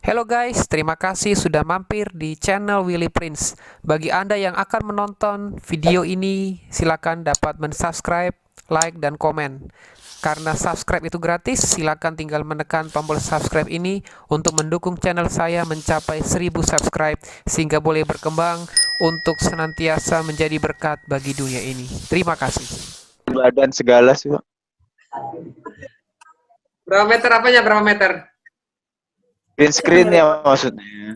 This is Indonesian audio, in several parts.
Hello guys, terima kasih sudah mampir di channel Willy Prince. Bagi Anda yang akan menonton video ini, silakan dapat mensubscribe, like, dan komen. Karena subscribe itu gratis, silakan tinggal menekan tombol subscribe ini untuk mendukung channel saya mencapai 1000 subscribe sehingga boleh berkembang untuk senantiasa menjadi berkat bagi dunia ini. Terima kasih. Badan segala sih, Pak. Berapa meter apanya? Berapa meter? Green screen ya maksudnya.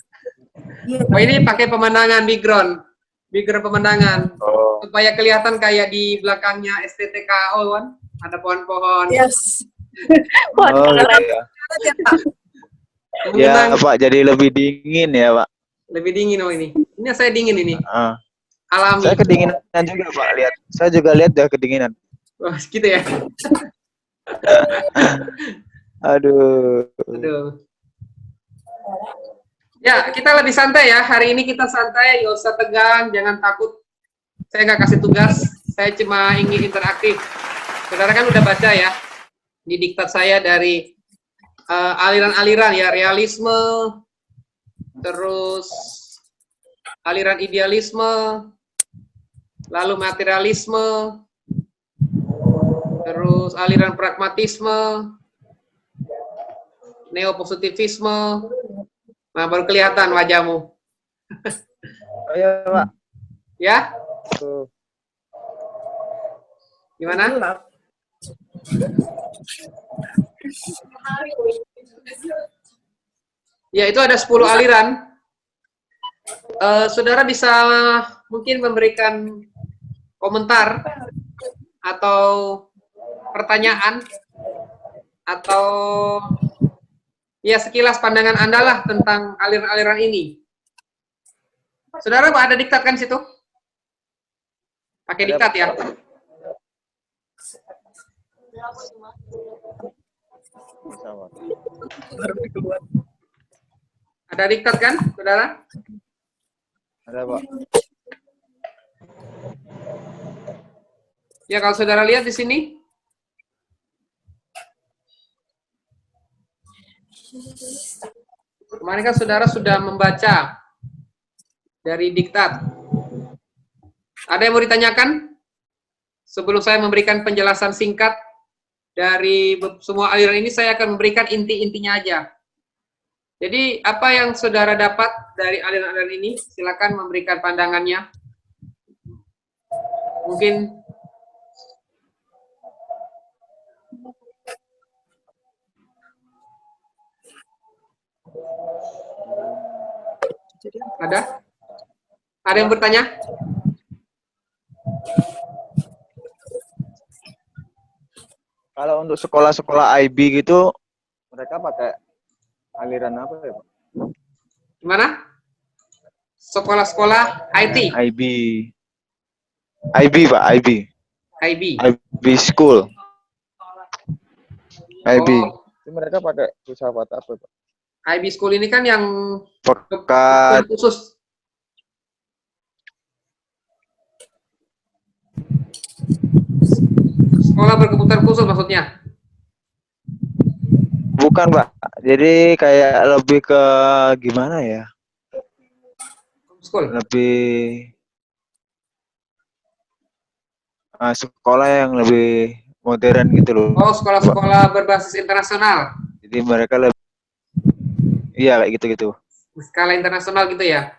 Oh, ini pakai pemandangan background pemandangan Oh, supaya kelihatan kayak di belakangnya STTKO kan, ada pohon-pohon. Yes. oh iya. Ya Mengenang Pak, jadi lebih dingin ya Pak. lebih dingin. Oh, ini saya dingin ini, Ah, alami. saya kedinginan juga Pak, lihat. Saya juga lihat ya kedinginan. Oh, gitu ya. Aduh. Aduh. Ya, kita lebih santai ya. Hari ini kita santai, gak usah tegang, jangan takut. Saya nggak kasih tugas, saya cuma ingin interaktif. Saudara kan udah baca ya, di diktat saya dari aliran-aliran ya, realisme, terus aliran idealisme, lalu materialisme, terus aliran pragmatisme, neopositivisme. Nah, baru kelihatan wajahmu. Oh iya Pak. Ya, Tuh. gimana? Ya, itu ada 10 aliran. Saudara bisa mungkin memberikan komentar atau pertanyaan atau ya sekilas pandangan Anda lah tentang aliran-aliran ini. Saudara ada diktat kan situ? Pakai diktat ya? Ada diktat kan, saudara? Ada Pak. Ya, kalau saudara lihat di sini. Kemarin kan saudara sudah membaca dari diktat. Ada yang mau ditanyakan? Sebelum saya memberikan penjelasan singkat dari semua aliran ini, saya akan memberikan inti-intinya aja. Jadi, apa yang saudara dapat dari aliran-aliran ini? Silakan memberikan pandangannya. Mungkin ada? Ada yang bertanya? Kalau untuk sekolah-sekolah IB gitu, mereka pakai aliran apa ya Pak? Gimana? Sekolah-sekolah IT? IB. IB Pak, IB. IB. IB school. IB. Oh, Itu mereka pakai filsafat apa Pak? IB School ini kan yang Pekat. khusus. Sekolah berkebutuhan khusus maksudnya? Bukan Pak. Jadi kayak lebih ke gimana ya? School. Lebih sekolah yang lebih modern gitu loh. Oh, sekolah-sekolah berbasis internasional. Jadi mereka lebih, iya kayak gitu-gitu. Skala internasional gitu ya?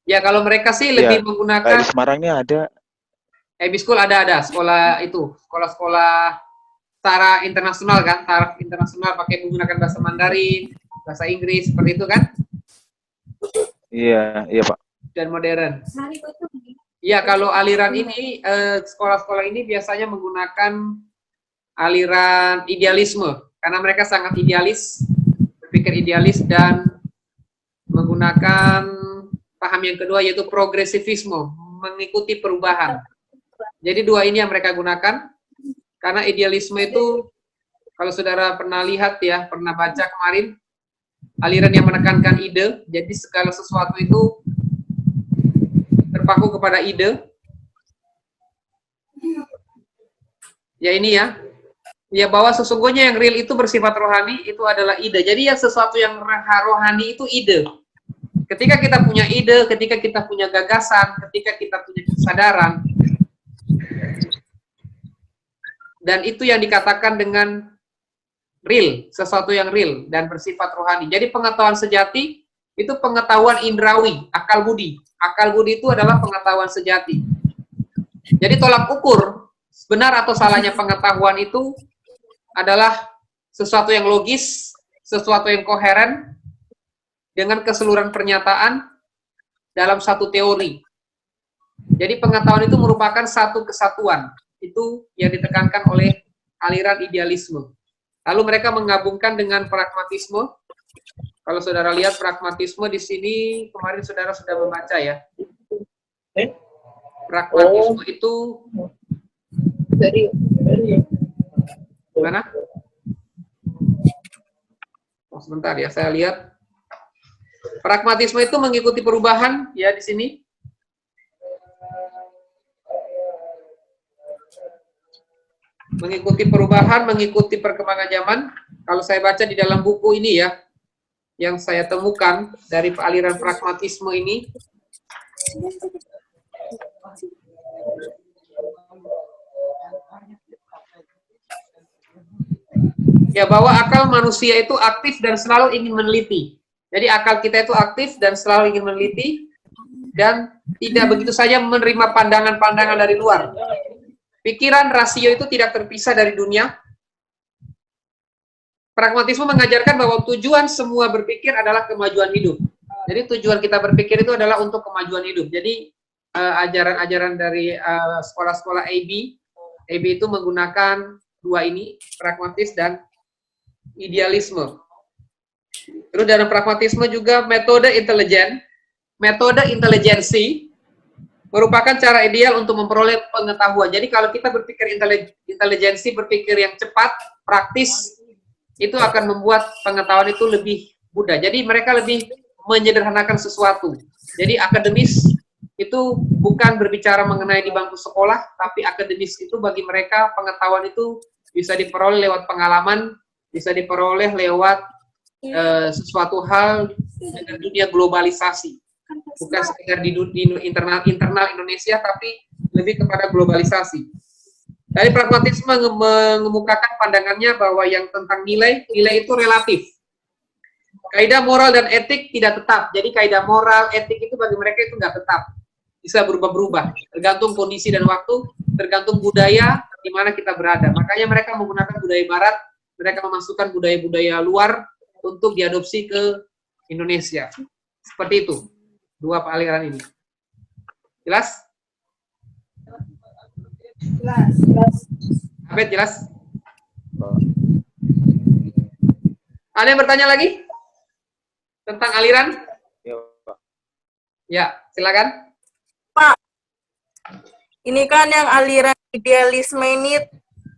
Ya, kalau mereka sih Iya, lebih kayak menggunakan di Semarang ini ada. IB School ada sekolah itu, sekolah-sekolah secara internasional kan, taraf internasional pakai menggunakan bahasa Mandarin, bahasa Inggris seperti itu kan? Iya, iya Pak. Dan modern. Iya, kalau aliran ini sekolah-sekolah ini biasanya menggunakan aliran idealisme karena mereka sangat idealis, berpikir idealis dan menggunakan paham yang kedua yaitu progresivisme, mengikuti perubahan. Jadi dua ini yang mereka gunakan karena idealisme itu kalau saudara pernah lihat ya, pernah baca kemarin aliran yang menekankan ide, jadi segala sesuatu itu terpaku kepada ide. Ya ini ya, Ya, bahwa sesungguhnya yang real itu bersifat rohani, itu adalah ide. Jadi yang sesuatu yang rohani itu ide. Ketika kita punya ide, ketika kita punya gagasan, ketika kita punya kesadaran, dan itu yang dikatakan dengan real, sesuatu yang real dan bersifat rohani. Jadi pengetahuan sejati itu pengetahuan indrawi, akal budi. Akal budi itu adalah pengetahuan sejati. Jadi tolak ukur benar atau salahnya pengetahuan itu adalah sesuatu yang logis, sesuatu yang koheren dengan keseluruhan pernyataan dalam satu teori. Jadi pengetahuan itu merupakan satu kesatuan. Itu yang ditekankan oleh aliran idealisme. Lalu mereka menggabungkan dengan pragmatisme. Kalau saudara lihat pragmatisme di sini, kemarin saudara sudah membaca ya. Pragmatisme itu gimana? Oh, sebentar ya, saya lihat. Pragmatisme itu mengikuti perubahan ya di sini. Mengikuti perubahan, mengikuti perkembangan zaman. Kalau saya baca di dalam buku ini ya, yang saya temukan dari aliran pragmatisme ini, ya bahwa akal manusia itu aktif dan selalu ingin meneliti. Jadi akal kita itu aktif dan selalu ingin meneliti dan tidak begitu saja menerima pandangan-pandangan dari luar. Pikiran rasio itu tidak terpisah dari dunia. Pragmatisme mengajarkan bahwa tujuan semua berpikir adalah kemajuan hidup. Jadi tujuan kita berpikir itu adalah untuk kemajuan hidup. Jadi ajaran-ajaran dari sekolah-sekolah AB itu menggunakan dua ini, pragmatis dan idealisme. Terus dalam pragmatisme juga metode intelijensi merupakan cara ideal untuk memperoleh pengetahuan. Jadi kalau kita berpikir intelijensi, berpikir yang cepat, praktis, itu akan membuat pengetahuan itu lebih mudah. Jadi mereka lebih menyederhanakan sesuatu. Jadi akademis itu bukan berbicara mengenai di bangku sekolah, tapi akademis itu bagi mereka pengetahuan itu bisa diperoleh lewat pengalaman, bisa diperoleh lewat sesuatu hal dengan dunia globalisasi. Bukan sekedar di internal Indonesia, tapi lebih kepada globalisasi. Dari pragmatisme mengemukakan pandangannya bahwa yang tentang nilai itu relatif. Kaidah moral dan etik tidak tetap. Jadi kaidah moral, etik itu bagi mereka itu nggak tetap. Bisa berubah-berubah. Tergantung kondisi dan waktu, tergantung budaya di mana kita berada. Makanya mereka menggunakan budaya barat, mereka memasukkan budaya-budaya luar untuk diadopsi ke Indonesia. Seperti itu. Dua aliran ini. Jelas? Jelas. Abed, jelas? Ada yang bertanya lagi? Tentang aliran? Ya, silakan. Pak, ini kan yang aliran idealisme ini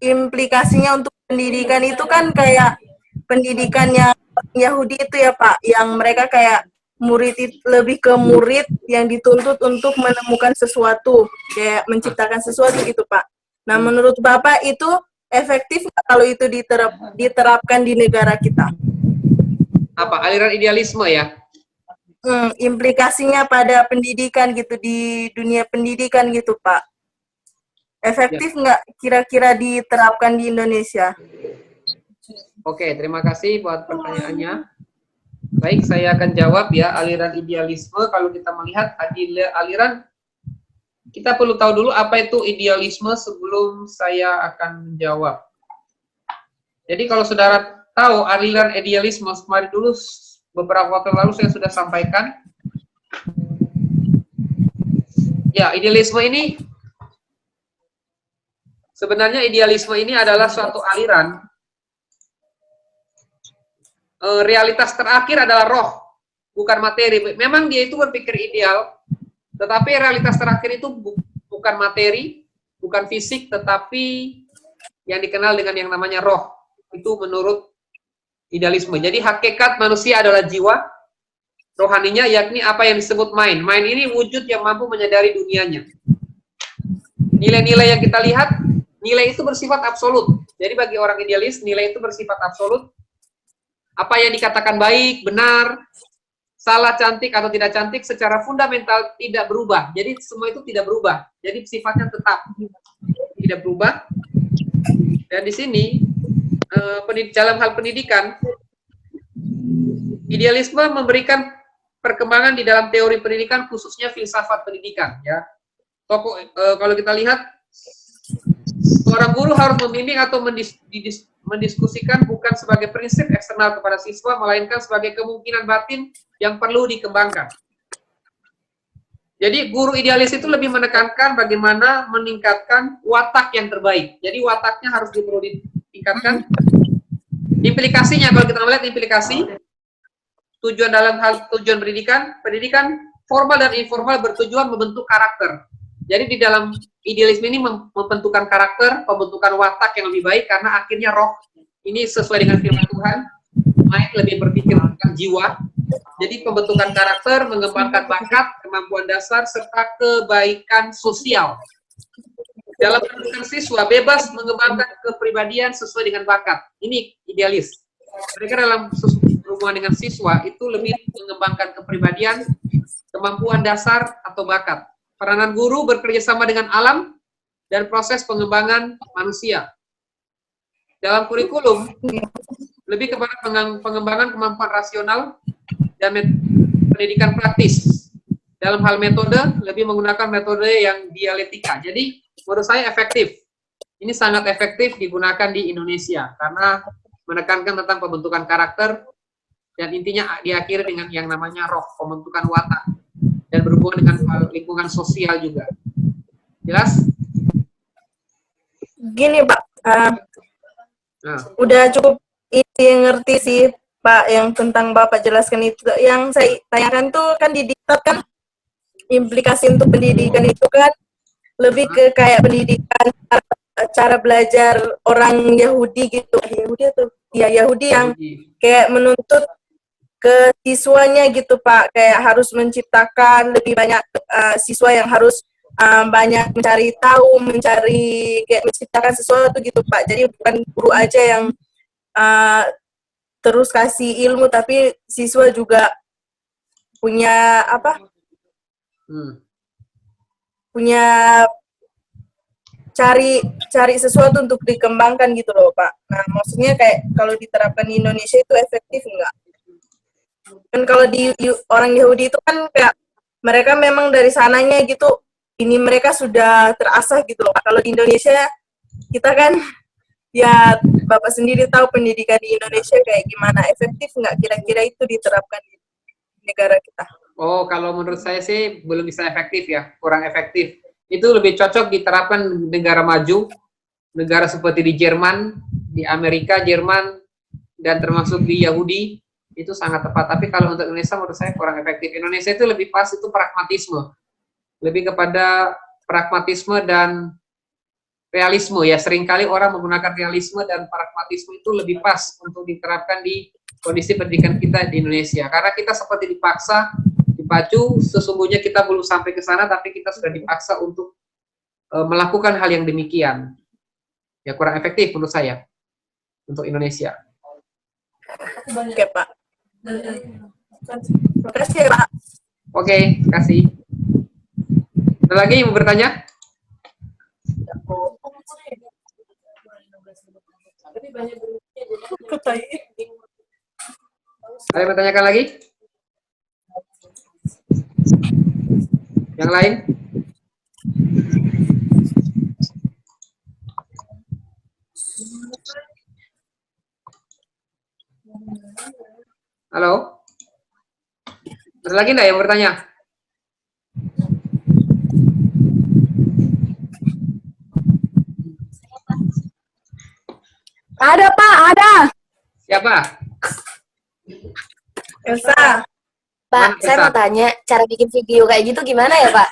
implikasinya untuk pendidikan itu kan kayak pendidikannya Yahudi itu ya Pak, yang mereka kayak murid lebih ke murid yang dituntut untuk menemukan sesuatu, kayak menciptakan sesuatu gitu Pak. Nah menurut Bapak itu efektif kalau itu diterapkan di negara kita? Apa, aliran idealisme ya? Implikasinya pada pendidikan gitu, di dunia pendidikan gitu Pak. Efektif nggak kira-kira diterapkan di Indonesia? Oke, terima kasih buat pertanyaannya. Baik, saya akan jawab ya. Aliran idealisme, kalau kita melihat aliran, kita perlu tahu dulu apa itu idealisme sebelum saya akan menjawab. Jadi kalau saudara tahu aliran idealisme, kemarin dulu beberapa waktu lalu saya sudah sampaikan. Ya, idealisme ini, sebenarnya idealisme ini adalah suatu aliran. Realitas terakhir adalah roh, bukan materi. Memang dia itu berpikir ideal, tetapi realitas terakhir itu bukan materi, bukan fisik, tetapi yang dikenal dengan yang namanya roh. Itu menurut idealisme. Jadi hakikat manusia adalah jiwa, rohaninya yakni apa yang disebut mind. Mind ini wujud yang mampu menyadari dunianya. Nilai-nilai yang kita lihat, nilai itu bersifat absolut. Jadi bagi orang idealis, nilai itu bersifat absolut. Apa yang dikatakan baik, benar, salah, cantik, atau tidak cantik, secara fundamental tidak berubah. Jadi semua itu tidak berubah. Jadi sifatnya tetap tidak berubah. Dan di sini, dalam hal pendidikan, idealisme memberikan perkembangan di dalam teori pendidikan, khususnya filsafat pendidikan. Ya, kalau kita lihat, seorang guru harus membimbing atau mendiskusikan bukan sebagai prinsip eksternal kepada siswa, melainkan sebagai kemungkinan batin yang perlu dikembangkan. Jadi guru idealis itu lebih menekankan bagaimana meningkatkan watak yang terbaik. Jadi wataknya harus perlu ditingkatkan. Implikasinya, kalau kita melihat implikasi, tujuan dalam hal tujuan pendidikan formal dan informal bertujuan membentuk karakter. Jadi di dalam idealisme ini membentukkan karakter, pembentukan watak yang lebih baik, karena akhirnya roh ini sesuai dengan firman Tuhan, mind lebih berpikir tentang jiwa. Jadi pembentukan karakter, mengembangkan bakat, kemampuan dasar, serta kebaikan sosial. Dalam pendidikan siswa bebas mengembangkan kepribadian sesuai dengan bakat. Ini idealis. Mereka dalam hubungan dengan siswa itu lebih mengembangkan kepribadian, kemampuan dasar atau bakat. Peranan guru bekerja sama dengan alam dan proses pengembangan manusia. Dalam kurikulum, lebih kepada pengembangan kemampuan rasional dan pendidikan praktis. Dalam hal metode, lebih menggunakan metode yang dialektika. Jadi, menurut saya efektif. Ini sangat efektif digunakan di Indonesia, karena menekankan tentang pembentukan karakter, dan intinya diakhiri dengan yang namanya roh, pembentukan watak, dan berhubungan dengan lingkungan sosial juga. Jelas? Gini Pak, udah cukup ngerti sih Pak yang tentang Bapak jelaskan itu. Yang saya tanyakan tuh kan di diktat kan implikasi untuk pendidikan itu kan lebih ke kayak pendidikan cara belajar orang Yahudi gitu. Yahudi atau ya Yahudi yang kayak menuntut ke siswanya gitu Pak, kayak harus menciptakan lebih banyak siswa yang harus banyak mencari tahu, kayak menciptakan sesuatu gitu Pak. Jadi bukan guru aja yang terus kasih ilmu, tapi siswa juga punya apa? Punya cari sesuatu untuk dikembangkan gitu loh Pak. Nah maksudnya kayak kalau diterapkan di Indonesia itu efektif enggak? Kan kalau di orang Yahudi itu kan kayak mereka memang dari sananya gitu, ini mereka sudah terasah gitu loh Pak. Kalau di Indonesia kita kan ya Bapak sendiri tahu pendidikan di Indonesia kayak gimana, efektif nggak kira-kira itu diterapkan di negara kita? Oh, kalau menurut saya sih belum bisa efektif ya, kurang efektif. Itu lebih cocok diterapkan di negara maju, negara seperti di Jerman, di Amerika, Jerman, dan termasuk di Yahudi, itu sangat tepat. Tapi kalau untuk Indonesia menurut saya kurang efektif. Indonesia itu lebih pas itu pragmatisme. Lebih kepada pragmatisme dan realisme ya. Seringkali orang menggunakan realisme dan pragmatisme itu lebih pas untuk diterapkan di kondisi pendidikan kita di Indonesia. Karena kita seperti dipaksa, dipacu, sesungguhnya kita belum sampai ke sana, tapi kita sudah dipaksa untuk melakukan hal yang demikian. Ya kurang efektif menurut saya untuk Indonesia. Oke Pak. Terima kasih ya Pak. Oke, kasih. Ada lagi yang mau bertanya? Ada yang bertanyakan lagi? Yang lain? Halo? Ada lagi enggak yang bertanya? Ada Pak, ada. Siapa? Elsa. Pak, Mana, saya Elsa? mau tanya, cara bikin video kayak gitu gimana ya Pak?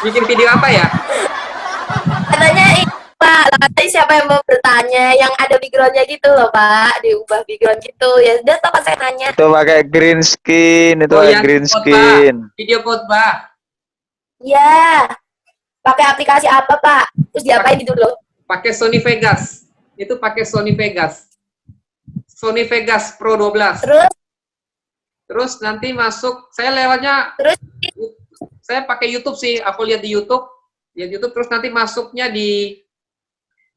Bikin video apa ya? Katanya Pak, katanya siapa yang mau bertanya, yang ada background-nya gitu loh Pak, diubah background gitu. Ya udah Pak, saya tanya. Itu pakai green skin, itu Oh, pakai yang green khotbah. skin. Video khotbah. Ya, pakai aplikasi apa Pak? Terus diapain gitu loh? pakai Sony Vegas. Itu pakai Sony Vegas. Sony Vegas Pro 12. Terus nanti masuk, saya lewatnya, Terus? saya pakai YouTube sih, aku lihat di YouTube, terus nanti masuknya di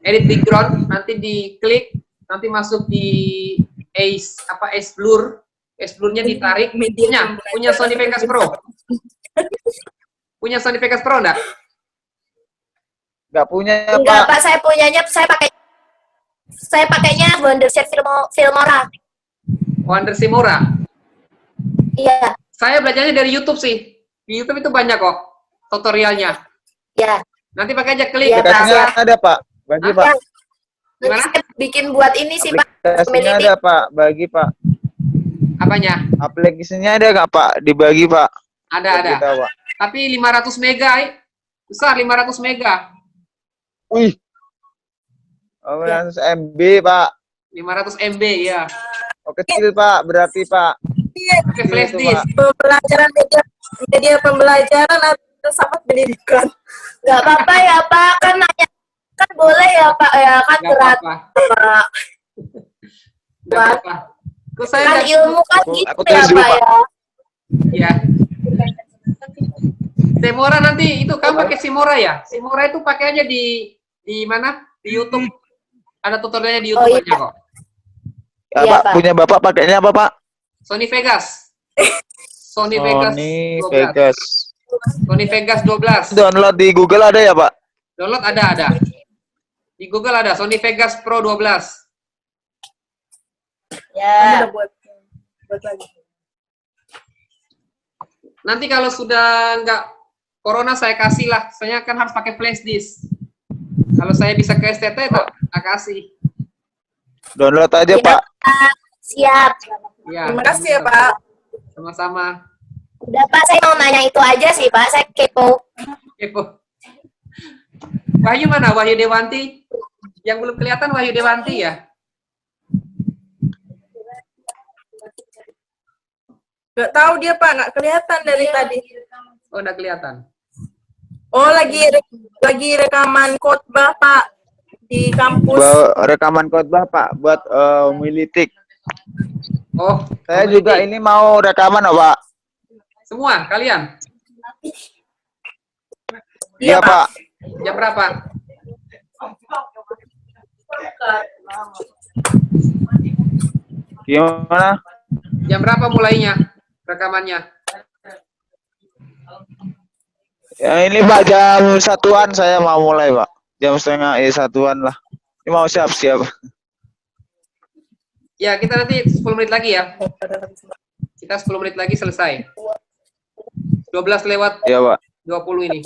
edit background, nanti diklik, nanti masuk di Ace blurnya ditarik. Punya Sony Vegas Pro. Punya Sony Vegas Pro enggak? Nggak punya, Enggak, Pak. Pak, saya pakainya Wondershare Filmora. Wondershare. Iya, Saya belajarnya dari YouTube sih. Di YouTube itu banyak kok tutorialnya. iya. Nanti pakai aja klik. Iya, Pak. Aplikasinya ada, Pak. Bagi, Pak. Nanti Gimana? saya bikin buat ini sih, Pak. Aplikasinya Community. ada, Pak. Bagi, Pak. Apanya? Aplikasinya ada nggak, Pak? Dibagi, Pak. Ada. Buat kita, Pak. Tapi 500 mega, besar 500 mega. Wih. Oh, Ya. 500 MB, Pak. 500 MB ya. Oh, kecil, Pak. Berarti, Pak. Pakai flash Itu, disk. Pembelajaran media pembelajaran atau sama pendidikan. Nggak apa-apa ya, Pak. Kan nanya, kan boleh ya, Pak. Ya, kan Nggak berat, apa-apa. Pak. Nggak apa-apa. Terus saya Kan nggak- ilmu kan Aku gitu tulis ya, dulu, Pak, Pak. ya. ya. Simora nanti itu kamu pakai Simora ya? Simora itu pakai aja di mana? Di YouTube. Ada tutorialnya di YouTube Oh, iya. banyak kok. Ya, Iya, Pak. Pak. Punya Bapak pakainya apa, Pak? Sony Vegas. Sony Vegas Sony 12. Vegas. Sony Vegas 12. Download di Google ada ya, Pak? Download ada. Di Google ada Sony Vegas Pro 12. Ya. Udah buat lagi. Nanti kalau sudah nggak corona saya kasih lah. Saya kan harus pakai flash disk. Kalau saya bisa ke STT tak kasih. Download aja, Iya, Pak. Siap. Ya. Terima kasih ya, Pak. Sama-sama. Udah, Pak. Saya mau nanya itu aja sih, Pak. Saya kepo. Kepo. Wahyu mana? Wahyu Dewanti? Yang belum kelihatan Wahyu Dewanti ya? Nggak tahu dia, Pak. Nggak kelihatan dari tadi. Oh, udah kelihatan. Oh, lagi rekaman khotbah, Pak. Di kampus. Rekaman khotbah, Pak, buat militik. Oh, Saya oh, juga ini mau rekaman, oh, Pak. semua kalian. Iya, Pak. Jam berapa? Gimana? Jam berapa mulainya rekamannya? Ya ini, Pak, jam 1-an saya mau mulai, Pak. Jam setengah 1-an lah. Ini mau siap-siap. Ya, kita nanti 10 menit lagi ya. Kita 10 menit lagi selesai. 12 lewat Ya, Pak. 20 ini.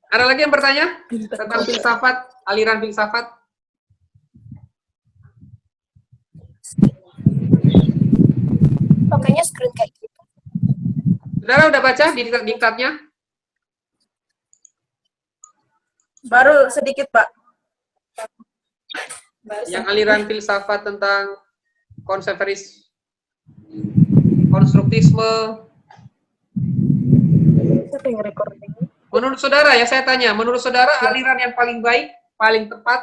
Ada lagi yang bertanya tentang filsafat, aliran filsafat? Pokoknya screen kayak gitu. Saudara udah baca di diktatnya? Baru sedikit, Pak. Yang aliran filsafat tentang konstruktisme. Siapa yang recording? Menurut saudara ya, saya tanya, menurut saudara aliran yang paling baik, paling tepat,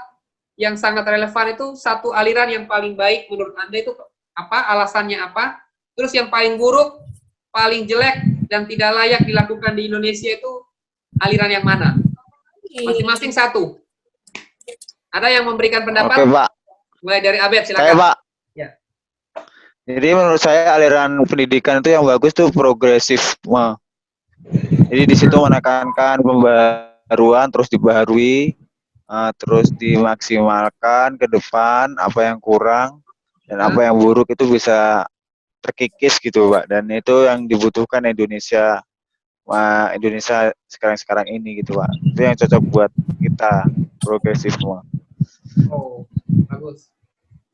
yang sangat relevan itu satu aliran yang paling baik menurut Anda itu apa? Alasannya apa? Terus yang paling buruk, paling jelek, dan tidak layak dilakukan di Indonesia itu aliran yang mana? Masing-masing satu. Ada yang memberikan pendapat? Oke, Pak. Mulai dari Abed, Saya, silakan. Pak. Ya. Jadi menurut saya aliran pendidikan itu yang bagus tuh progresif. Jadi di situ menekankan pembaruan, terus dibaharui, terus dimaksimalkan ke depan apa yang kurang dan apa yang buruk itu bisa terkikis gitu, Pak. Dan itu yang dibutuhkan Indonesia sekarang ini gitu, Pak. Itu yang cocok buat kita, progresif semua. Oh, bagus.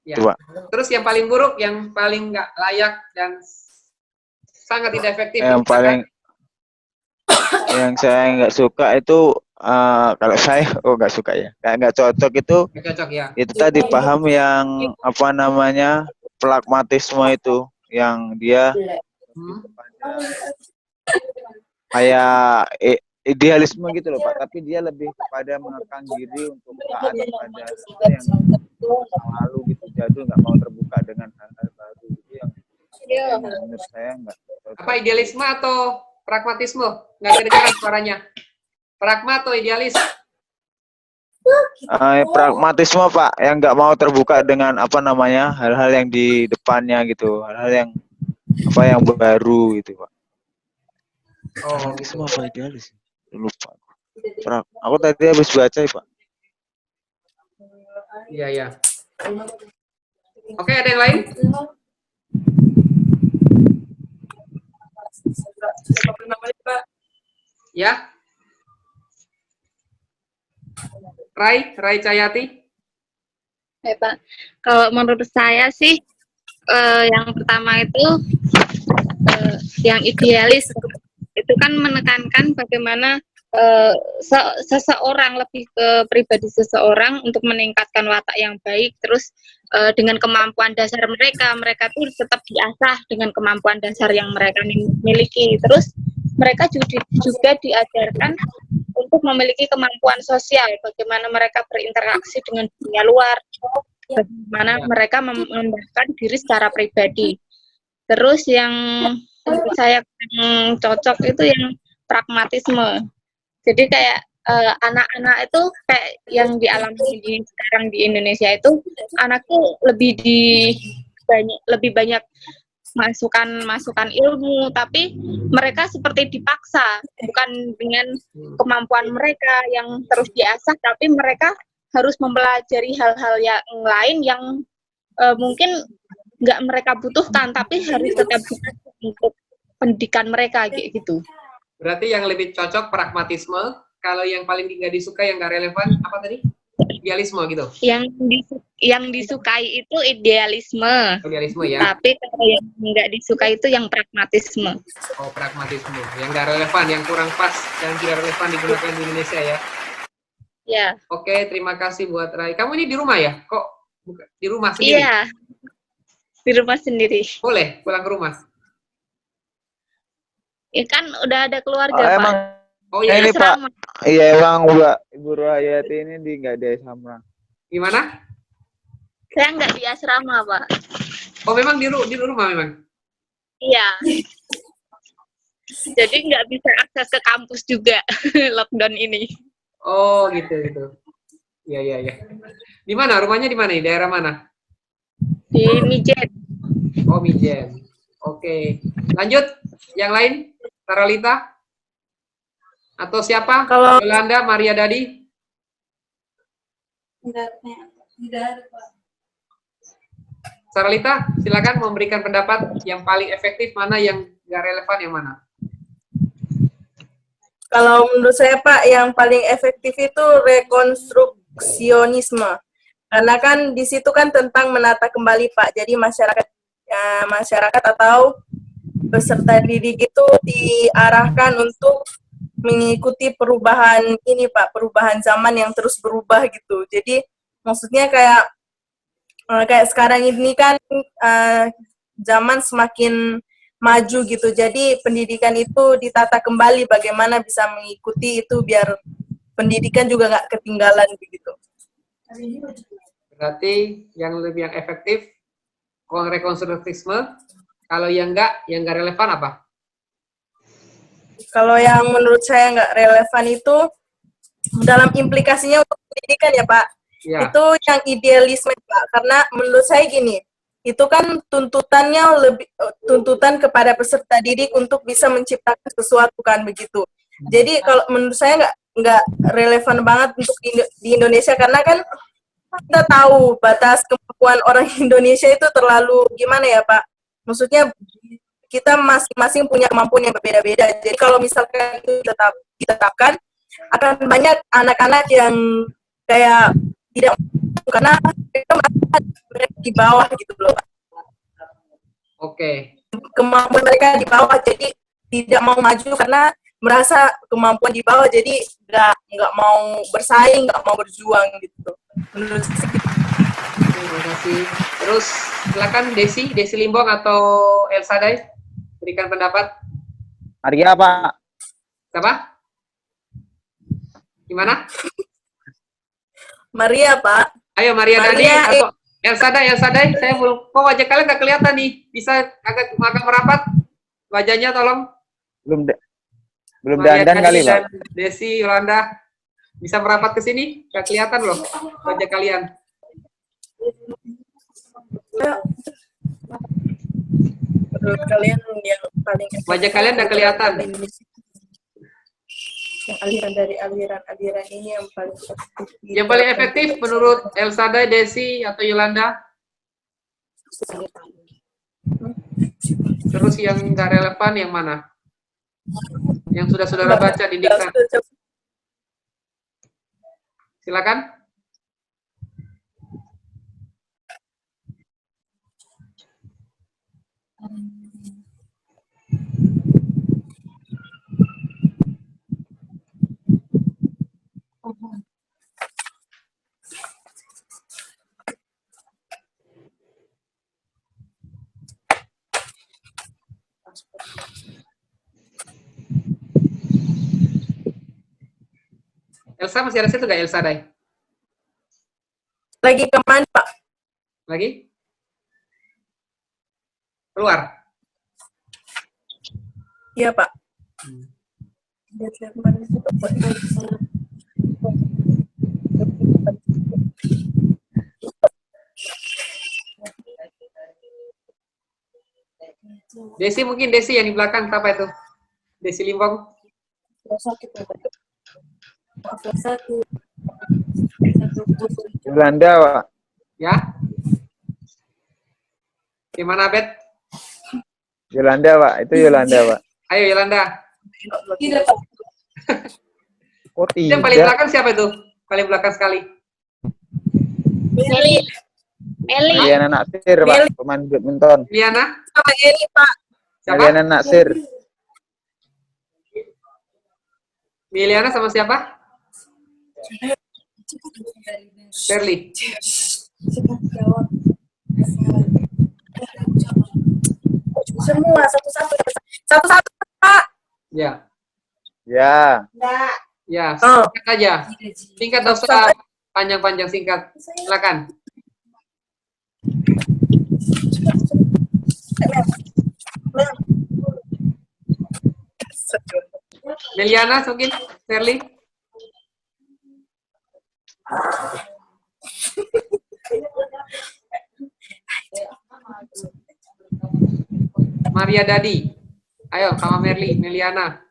Ya. Itu, Pak. Terus yang paling buruk, yang paling nggak layak dan sangat tidak efektif. Yang paling yang saya nggak suka itu kalau saya nggak suka ya, nggak cocok itu Nggak cocok ya. itu tadi paham yang apa namanya pragmatisme itu yang dia Hmm. kayak idealisme gitu loh Pak, tapi dia lebih kepada mengekang diri untuk taat pada hal yang lalu gitu, jadul, nggak mau terbuka dengan hal-hal baru gitu yang menurut saya nggak cocok. Apa idealisme atau pragmatisme? Nggak kedengaran suaranya. Pragma atau idealis? Pragmatisme Pak, yang nggak mau terbuka dengan apa namanya hal-hal yang di depannya gitu, hal-hal yang apa yang baru gitu Pak. Oh, Pragmatisme apa idealis? Lupa. Aku tadi habis baca ya Pak. iya ya. Oke, ada yang lain? Ya. Rai Cayati. Ya, Pak. Kalau menurut saya sih yang pertama itu yang idealis itu kan menekankan bagaimana seseorang lebih ke pribadi seseorang untuk meningkatkan watak yang baik, terus dengan kemampuan dasar mereka tuh tetap diasah dengan kemampuan dasar yang mereka miliki, terus mereka juga diajarkan untuk memiliki kemampuan sosial, bagaimana mereka berinteraksi dengan dunia luar, bagaimana mereka mengembangkan diri secara pribadi. Terus yang menurut saya yang cocok itu yang pragmatisme. Jadi kayak anak-anak itu kayak yang dialami sekarang di Indonesia itu, anak tuh lebih banyak masukan ilmu, tapi mereka seperti dipaksa, bukan dengan kemampuan mereka yang terus diasah, tapi mereka harus mempelajari hal-hal yang lain yang mungkin nggak mereka butuhkan, tapi harus tetap untuk pendidikan mereka kayak gitu. Berarti yang lebih cocok pragmatisme, kalau yang paling nggak disukai, yang nggak relevan, apa tadi? Idealisme gitu? Yang disukai itu idealisme. Idealisme ya? Tapi kalau yang nggak disukai itu yang pragmatisme. Oh, pragmatisme. Yang nggak relevan, yang kurang pas, yang tidak relevan digunakan di Indonesia ya? Ya. Oke, terima kasih buat Rai. Kamu ini di rumah ya? Kok di rumah sendiri? Iya, di rumah sendiri. Boleh pulang ke rumah? Ya kan udah ada keluarga, Oh, Pak. emang Oh iya, ini Pak. Asrama. Iya emang Mbak Ibu Rohayati ini nggak di asrama. gimana? Saya nggak di asrama, Pak. Oh, memang di rumah memang? Iya. Jadi nggak bisa akses ke kampus juga lockdown ini. Oh, gitu. Iya. Di mana? Rumahnya di mana? Di daerah mana? Di Mijen. Oh, Mijen. Oke. Lanjut. Yang lain? Taralita? Atau siapa? Kalau- Yolanda, Maria Dadi? Saralita, silakan memberikan pendapat yang paling efektif, mana yang nggak relevan, yang mana? Kalau menurut saya Pak, yang paling efektif itu rekonstruksionisme. Karena kan di situ kan tentang menata kembali Pak. Jadi masyarakat atau peserta didik itu diarahkan untuk mengikuti perubahan ini Pak, perubahan zaman yang terus berubah gitu. Jadi maksudnya kayak sekarang ini kan zaman semakin maju gitu. Jadi pendidikan itu ditata kembali bagaimana bisa mengikuti itu biar pendidikan juga nggak ketinggalan begitu. Berarti yang efektif rekonstruktisme. Kalau yang nggak relevan apa? Kalau yang menurut saya nggak relevan itu dalam implikasinya untuk pendidikan ya Pak. Ya. Itu yang idealisme Pak. Karena menurut saya gini, itu kan tuntutan kepada peserta didik untuk bisa menciptakan sesuatu kan begitu. Jadi kalau menurut saya nggak relevan banget untuk di Indonesia, karena kan kita tahu batas kemampuan orang Indonesia itu terlalu gimana ya Pak. Maksudnya kita masing-masing punya kemampuan yang berbeda-beda. Jadi kalau misalkan itu ditetapkan, akan banyak anak-anak yang kayak tidak, karena mereka berada di bawah gitu loh Pak. Oke. Kemampuan mereka di bawah, jadi tidak mau maju karena merasa kemampuan di bawah, jadi nggak mau bersaing, nggak mau berjuang gitu. Menurut saya. Terima kasih. Terus silakan Desi Limbong atau Elsa Dai berikan pendapat. Arya Pak. Siapa? Gimana? Maria, Pak. Ayo Maria Dadi Maria, atau Elsa Day, saya belum. Kok wajah kalian nggak kelihatan nih? Bisa agak merapat wajahnya, tolong. Belum Maria dandan Dadi kali, Pak. dan Desi Yolanda bisa merapat ke sini? Nggak kelihatan loh wajah kalian. Menurut kalian yang paling Wajah kalian nggak kelihatan. Yang aliran dari aliran ini yang paling efektif. Yang paling efektif menurut Elsa Day, Desi atau Yolanda? Terus yang nggak relevan yang mana? Yang sudah saudara baca di diktat. Silakan. Elsa masih ada situ nggak Elsa Day? Lagi kemana, Pak? Lagi? Keluar? Iya, Pak. Desi mungkin Desi yang di belakang apa itu? Desi Limbong. Yolanda, Pak. Ya. Gimana Bet? Yolanda, Pak. Itu Yolanda, Pak. Ayo Yolanda. Oh, Yang paling tidak. belakang siapa itu? Paling belakang sekali. Meli. Liana Natsir, Pak. Pemain badminton. Liana? Sama Eri, Pak. Siapa? Liana Natsir. Liana sama siapa? Shirley. Semua satu-satu. Satu-satu, Pak. Ya. Ya. Ya, Oh. singkat aja. Singkat, nggak usah panjang-panjang, singkat. Silakan. Meliana mungkin, Shirley. Maria Dadi. Ayo sama Meliana.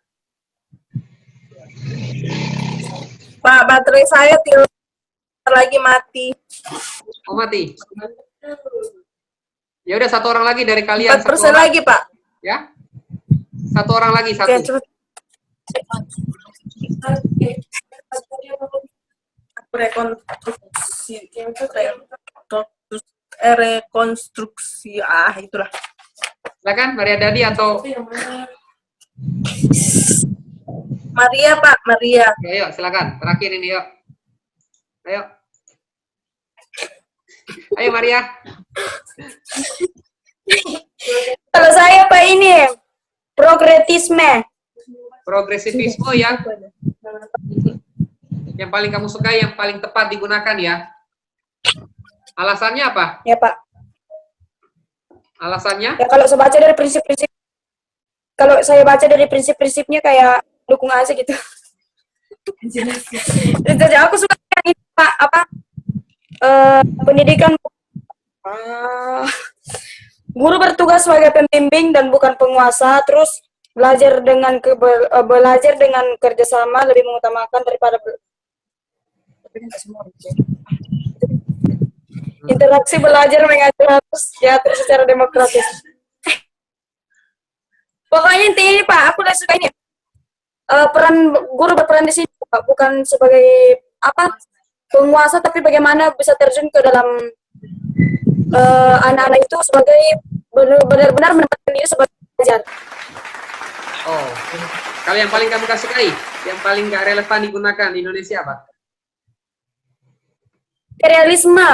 Pak, baterai saya lagi mati. Oh mati. Ya udah, satu orang lagi dari kalian. 4% Satu orang. lagi, Pak. Ya. Satu orang lagi, satu. Oke, cepet. Rekonstruksi itulah. Silakan Maria Dadi atau Maria, Pak, Maria. ya, yuk silakan. Terakhir ini yuk. Ayo. Ayo Maria. Kalau saya Pak ini progresisme. Progresivisme ya. Yang paling kamu suka, yang paling tepat digunakan ya. Alasannya apa? Ya Pak. Alasannya? Ya kalau saya baca dari prinsip-prinsip, kalau saya baca dari prinsip-prinsipnya kayak dukung aja gitu. Jadi aku suka yang ini Pak, apa pendidikan guru bertugas sebagai pembimbing dan bukan penguasa, terus belajar dengan kerjasama lebih mengutamakan daripada interaksi belajar mengajar harus diatur secara demokratis. Pokoknya intinya ini Pak, aku udah suka ini peran guru berperan di sini Pak, bukan sebagai apa penguasa, tapi bagaimana bisa terjun ke dalam anak-anak itu sebagai benar-benar menempatkan diri sebagai pengajar. Oh, kalau yang paling kamu sukai, yang paling gak relevan digunakan di Indonesia apa? Materialisme.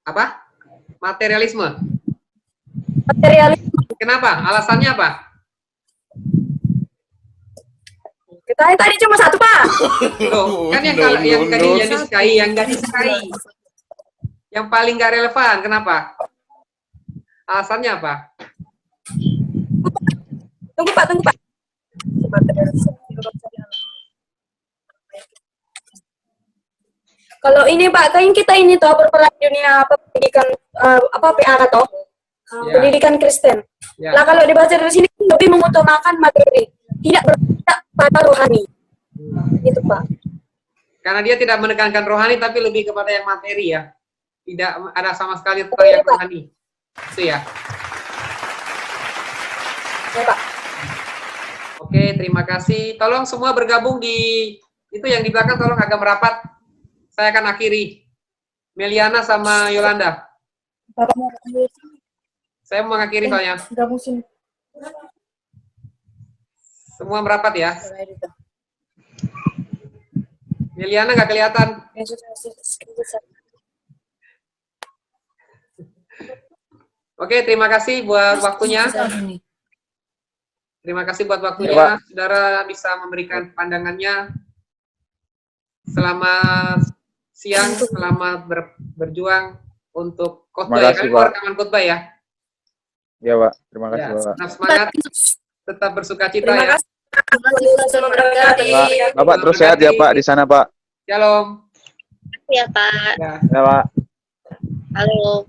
Apa? Materialisme. Materialisme. Kenapa? Alasannya apa? Tadi cuma satu, Pak. Loh, kan yang kalau yang tadi yang disukai, yang nggak disukai. Yang paling nggak relevan, kenapa? Alasannya apa? Tunggu, Pak. Kalau ini, Pak, kan kita ini toh berperan di dunia apa pendidikan apa PA toh? Ya. Pendidikan Kristen. Ya. Lah kalau dibaca dari sini lebih mengutamakan materi, tidak berpihak pada rohani. Itu, Pak. Karena dia tidak menekankan rohani, tapi lebih kepada yang materi ya. Tidak ada sama sekali tentang yang rohani. Itu ya. Ya, Pak. Oke, terima kasih. Tolong semua bergabung di itu yang di belakang, tolong agak merapat. Saya akan akhiri. Meliana sama Yolanda. Bapak mau Saya mau mengakhiri soalnya. gabung sini. Semua merapat ya. Meliana nggak kelihatan. Oke, terima kasih buat waktunya. Terima kasih buat waktunya. Saudara bisa memberikan pandangannya. Selamat siang, selamat berjuang untuk khotbah ya. kasih, Kalian Pak. rekaman khotbah ya. Ya, Pak. Terima kasih, Ya, Pak. tetap semangat, tetap bersuka cita Terima ya. kasih. Terima kasih. Pak, Bapak terus sehat ya, Pak, di sana, Pak. Shalom. Ya, Pak. Ya. Ya, Pak. Halo.